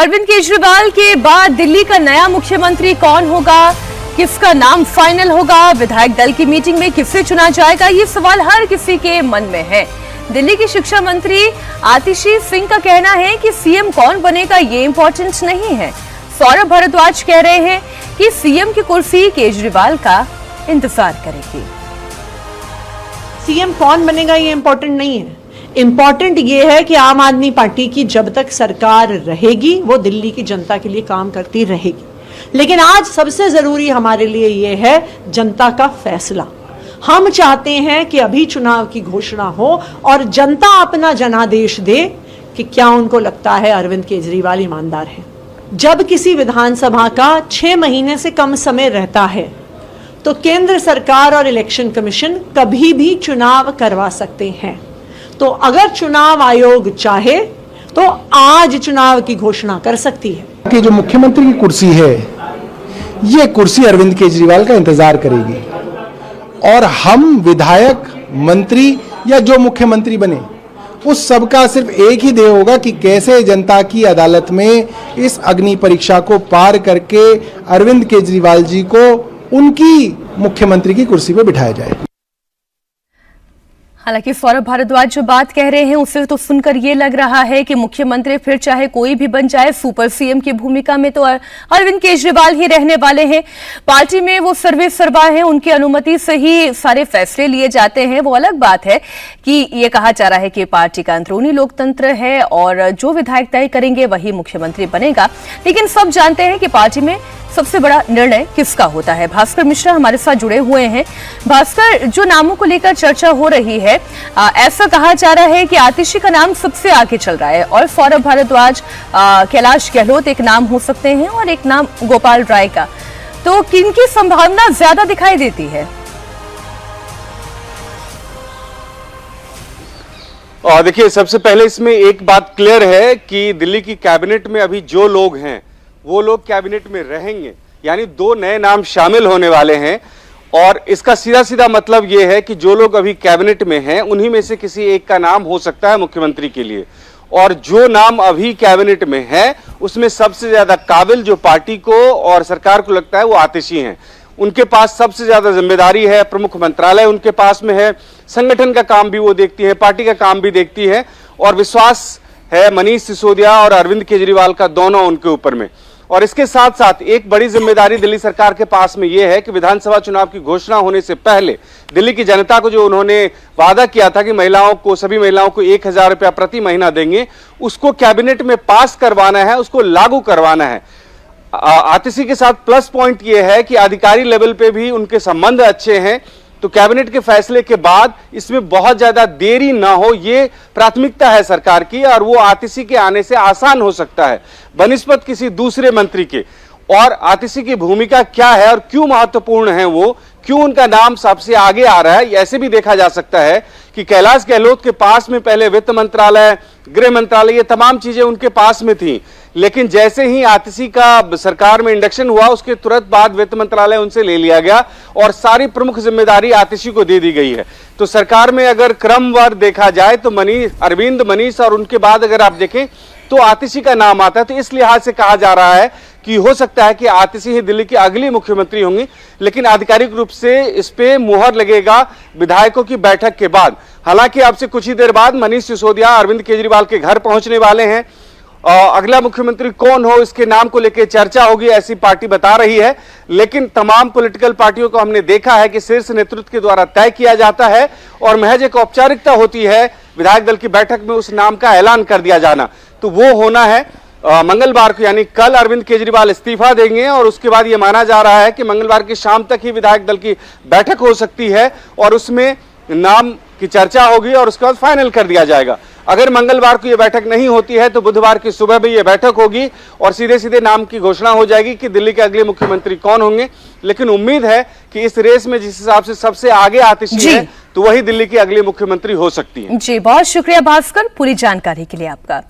अरविंद केजरीवाल के बाद दिल्ली का नया मुख्यमंत्री कौन होगा, किसका नाम फाइनल होगा, विधायक दल की मीटिंग में किसे चुना जाएगा, ये सवाल हर किसी के मन में है। दिल्ली की शिक्षा मंत्री आतिशी सिंह का कहना है कि सीएम कौन बनेगा ये इंपॉर्टेंट नहीं है। सौरभ भारद्वाज कह रहे हैं कि सीएम की कुर्सी केजरीवाल का इंतजार करेगी। सीएम कौन बनेगा ये इंपॉर्टेंट नहीं है, इंपॉर्टेंट ये है कि आम आदमी पार्टी की जब तक सरकार रहेगी वो दिल्ली की जनता के लिए काम करती रहेगी। लेकिन आज सबसे जरूरी हमारे लिए ये है जनता का फैसला। हम चाहते हैं कि अभी चुनाव की घोषणा हो और जनता अपना जनादेश दे कि क्या उनको लगता है अरविंद केजरीवाल ईमानदार है। जब किसी विधानसभा का 6 महीने से कम समय रहता है तो केंद्र सरकार और इलेक्शन कमीशन कभी भी चुनाव करवा सकते हैं। तो अगर चुनाव आयोग चाहे तो आज चुनाव की घोषणा कर सकती है कि जो मुख्यमंत्री की कुर्सी है ये कुर्सी अरविंद केजरीवाल का इंतजार करेगी और हम विधायक, मंत्री या जो मुख्यमंत्री बने उस सबका सिर्फ एक ही ध्येय होगा कि कैसे जनता की अदालत में इस अग्नि परीक्षा को पार करके अरविंद केजरीवाल जी को उनकी मुख्यमंत्री की कुर्सी पर बिठाया जाए। हालांकि सौरभ भारद्वाज जो बात कह रहे हैं उसे तो सुनकर ये लग रहा है कि मुख्यमंत्री फिर चाहे कोई भी बन जाए, सुपर सीएम की भूमिका में तो अरविंद केजरीवाल ही रहने वाले हैं। पार्टी में वो सर्वे सर्वा हैं, उनकी अनुमति से ही सारे फैसले लिए जाते हैं। वो अलग बात है कि ये कहा जा रहा है कि पार्टी का अंदरूनी लोकतंत्र है और जो विधायक तय करेंगे वही मुख्यमंत्री बनेगा। लेकिन सब जानते हैं कि पार्टी में सबसे बड़ा निर्णय किसका होता है। भास्कर मिश्रा हमारे साथ जुड़े हुए हैं। भास्कर, जो नामों को लेकर चर्चा हो रही है, ऐसा कहा जा रहा है कि आतिशी का नाम सबसे आगे चल रहा है और सौरभ भारद्वाज, कैलाश गहलोत एक नाम हो सकते हैं और एक नाम गोपाल राय का। तो किनकी संभावना ज्यादा दिखाई देती है? देखिए, सबसे पहले इसमें एक बात क्लियर है कि दिल्ली की कैबिनेट में अभी जो लोग हैं वो लोग कैबिनेट में रहेंगे, यानी 2 नए नाम शामिल होने वाले हैं। और इसका सीधा सीधा मतलब ये है कि जो लोग अभी कैबिनेट में हैं उन्हीं में से किसी एक का नाम हो सकता है मुख्यमंत्री के लिए। और जो नाम अभी कैबिनेट में है उसमें सबसे ज्यादा काबिल जो पार्टी को और सरकार को लगता है वो आतिशी हैं। उनके पास सबसे ज्यादा जिम्मेदारी है, प्रमुख मंत्रालय उनके पास में है, संगठन का काम भी वो देखती है, पार्टी का काम भी देखती है और विश्वास है मनीष सिसोदिया और अरविंद केजरीवाल का दोनों उनके ऊपर में। और इसके साथ साथ एक बड़ी जिम्मेदारी दिल्ली सरकार के पास में यह है कि विधानसभा चुनाव की घोषणा होने से पहले दिल्ली की जनता को जो उन्होंने वादा किया था कि महिलाओं को, सभी महिलाओं को 1000 रुपया प्रति महीना देंगे, उसको कैबिनेट में पास करवाना है, उसको लागू करवाना है। आतिशी के साथ प्लस पॉइंट यह है कि अधिकारी लेवल पे भी उनके संबंध अच्छे हैं, तो कैबिनेट के फैसले के बाद इसमें बहुत ज्यादा देरी ना हो ये प्राथमिकता है सरकार की और वो आतिशी के आने से आसान हो सकता है बनिस्बत किसी दूसरे मंत्री के। और आतिशी की भूमिका क्या है और क्यों महत्वपूर्ण है वो, क्यों उनका नाम सबसे आगे आ रहा है, ऐसे भी देखा जा सकता है कि कैलाश गहलोत के पास में पहले वित्त मंत्रालय, गृह मंत्रालय, ये तमाम चीजें उनके पास में थी। लेकिन जैसे ही आतिशी का सरकार में इंडक्शन हुआ उसके तुरंत बाद वित्त मंत्रालय उनसे ले लिया गया और सारी प्रमुख जिम्मेदारी आतिशी को दे दी गई है। तो सरकार में अगर क्रमवार देखा जाए तो अरविंद, मनीष और उनके बाद अगर आप देखें तो आतिशी का नाम आता है। तो इस लिहाज से कहा जा रहा है कि हो सकता है कि आतिशी ही दिल्ली की अगली मुख्यमंत्री होंगी, लेकिन आधिकारिक रूप से इस पे मुहर लगेगा विधायकों की बैठक के बाद। हालांकि अब से कुछ ही देर बाद मनीष सिसोदिया अरविंद केजरीवाल के घर पहुंचने वाले हैं। अगला मुख्यमंत्री कौन हो इसके नाम को लेकर चर्चा होगी ऐसी पार्टी बता रही है, लेकिन तमाम पॉलिटिकल पार्टियों को हमने देखा है कि शीर्ष नेतृत्व के द्वारा तय किया जाता है और महज एक औपचारिकता होती है विधायक दल की बैठक में उस नाम का ऐलान कर दिया जाना। तो वो होना है मंगलवार को, यानी कल अरविंद केजरीवाल इस्तीफा देंगे और उसके बाद ये माना जा रहा है कि मंगलवार की शाम तक ही विधायक दल की बैठक हो सकती है और उसमें नाम की चर्चा होगी और उसके बाद फाइनल कर दिया जाएगा। अगर मंगलवार को यह बैठक नहीं होती है तो बुधवार की सुबह भी यह बैठक होगी और सीधे सीधे नाम की घोषणा हो जाएगी कि दिल्ली के अगले मुख्यमंत्री कौन होंगे। लेकिन उम्मीद है कि इस रेस में जिस हिसाब से सबसे आगे आतिशी है तो वही दिल्ली की अगली मुख्यमंत्री हो सकती है। जी, बहुत शुक्रिया भास्कर पूरी जानकारी के लिए आपका।